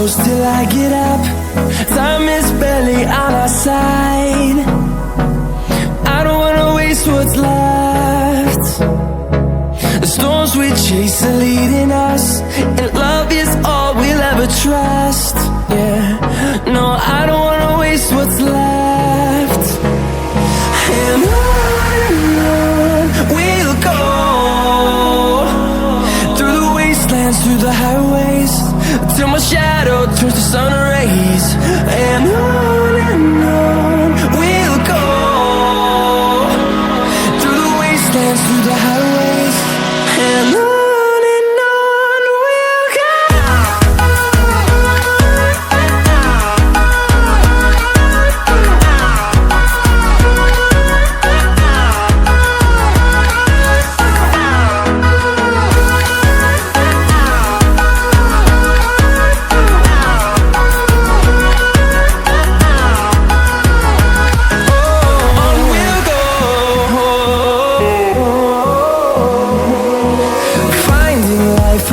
close till I get up. Time is barely on our side. I don't wanna waste what's left. The storms we chase are leading us, and love is all we'll ever trust. Yeah, no, I don't wanna waste what's left. And on we'll go, through the wastelands, through the highways, till my shadow turns to sun rays. And on we'll go, through the wastelands, through the highways, and on.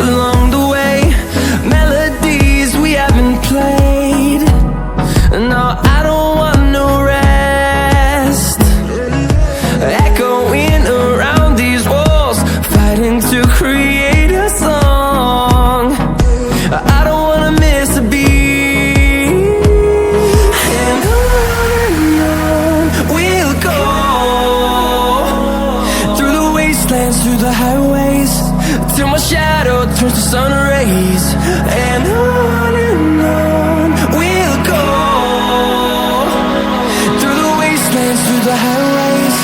Along the way, melodies we haven't played. No, I don't want no rest. Echoing around these walls, fighting to create a song. I don't wanna miss a beat. And on we'll go, through the wastelands, through the highways, till my shadow turns to sun rays. And on we'll go, through the wastelands, through the highways,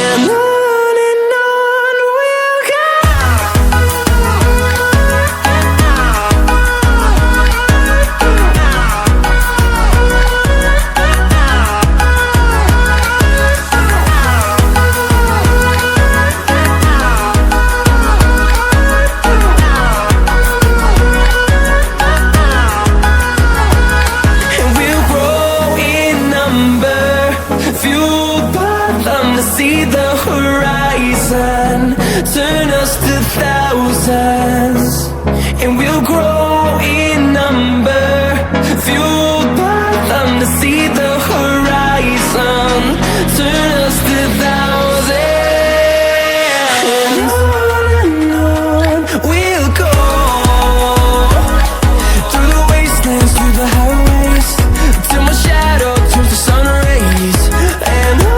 and on we'll go. See the horizon, turn us to thousands, and we'll grow in number, fueled by them to see the horizon, turn us to thousands. And on we'll go, through the wastelands, through the highways, till my shadow turns to sun rays. And on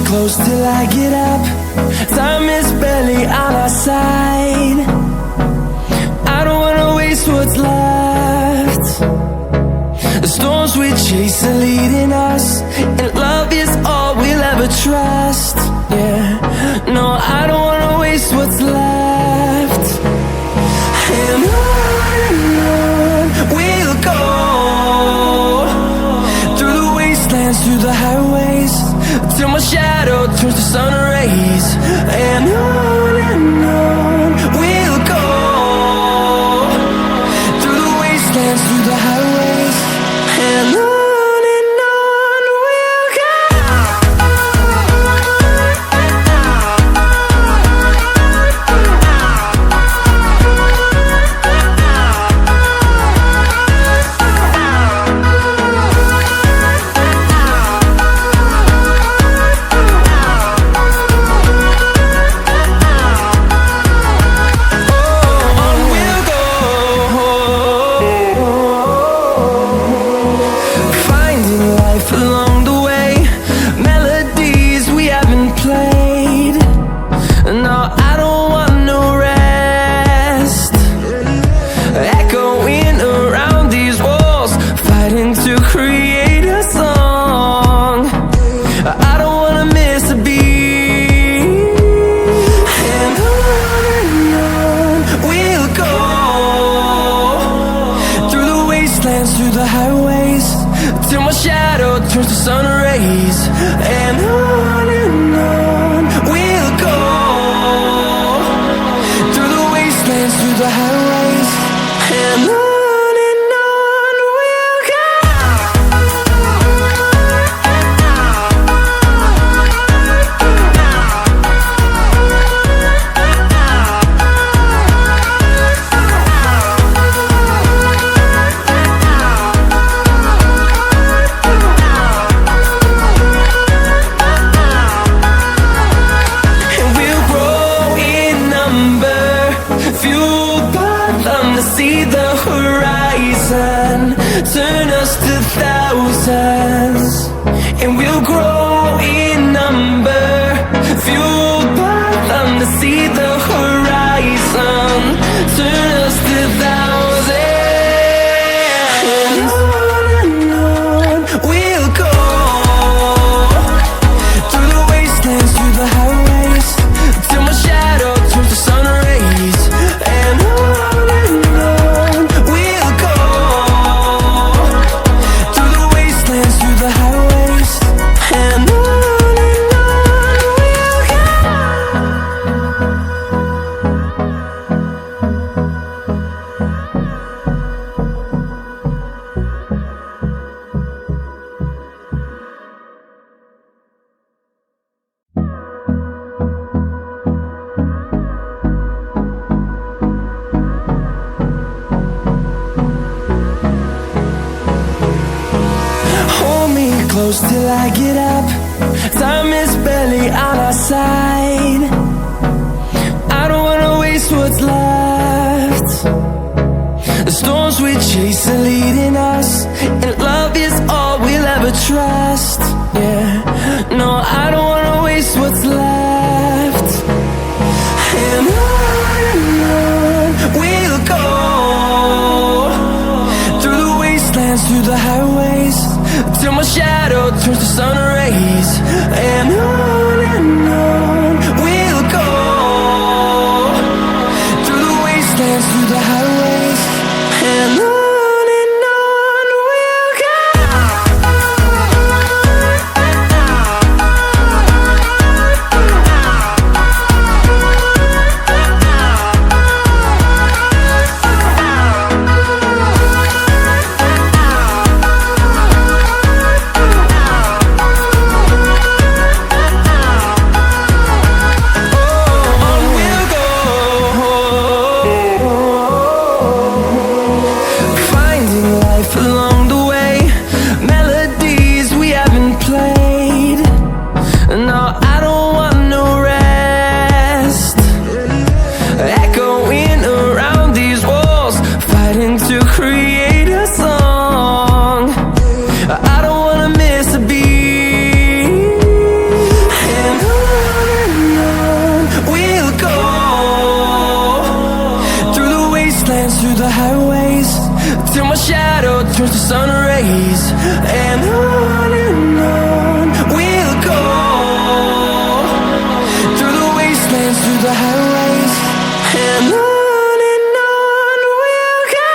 close till I get up. Time is barely on our side. I don't wanna waste what's left. The storms we chase are leading us, and love is all we'll ever trust. Yeah, no, I don't wanna waste what's left. And on we'll go, through the wastelands, through the highways, till my shadow turns to sun rays. And on we'll go, through the wastelands, through the highways, and on we'll go. through the highways, till my shadow turns to sun rays. And on we'll go, through the wastelands, through the highways. And on we'll go. See the horizon, turn us to thousands, and we'll grow in number, fueled by them to see the horizon, turn us to thousands, and on we'll go, through the wastelands, through the highways, till my shadow turns to sun rays. And close till I get up, time is barely on our side. I don't wanna waste what's left. The storms we chase are leading us, and love is all we'll ever trust. Yeah, no, I don't wanna waste what's left. And on we'll go, through the wastelands, through the highways, till my shadow turns to sun rays. And on we'll go, through the wastelands, through the highways. And on we'll go. Through the highways, till my shadow turns to sun rays. And on we'll go, through the wastelands, through the highways. And on we'll go.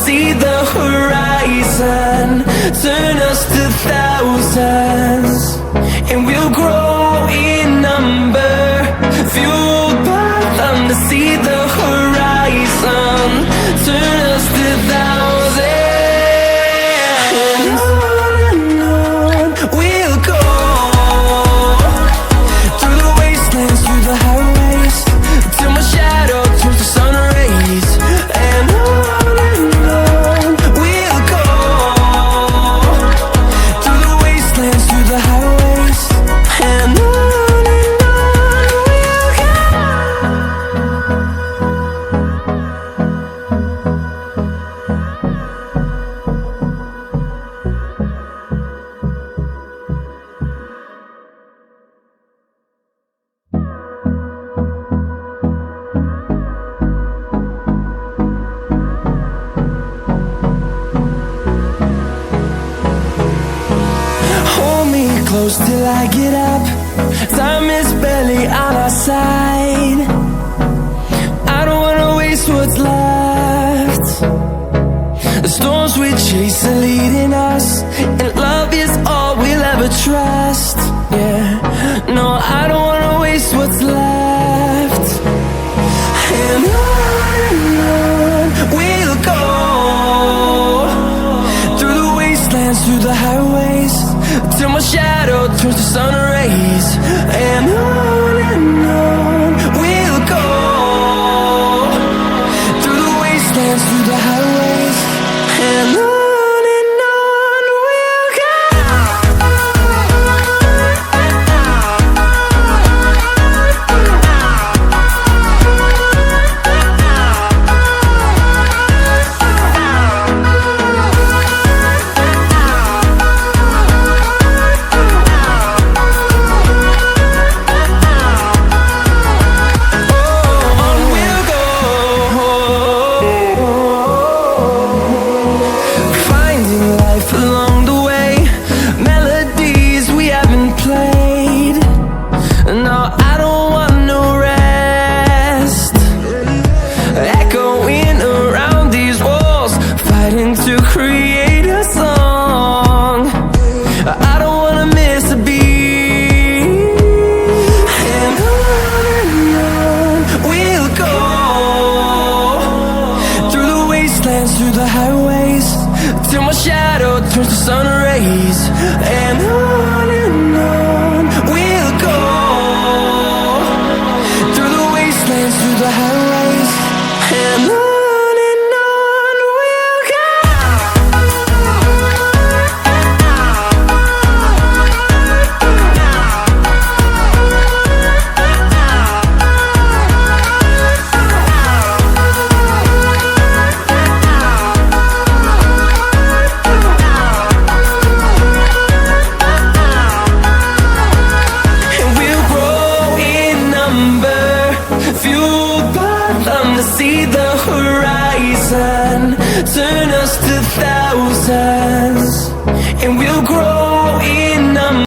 See the horizon, turn us to thousands, and we'll grow in number, fueled by them to see the horizon, turn us to thousands. And on we'll go, through the wastelands, through the highways, till my shadow turns to sun rays. And on we'll go, through the wastelands, close till I get up. Time is barely on our side. I don't wanna waste what's left. The storms we chase are leading us, and love is all we'll ever trust. Yeah, no, I don't wanna waste what's left. And on we'll go, through the wastelands, through the highways, till my shadow turns to sun rays. And on we'll go, through the wastelands, through the highways, and on we'll go. To create a song, I don't wanna miss a beat. And on we'll go, through the wastelands, through the highways, till my shadow turns to sun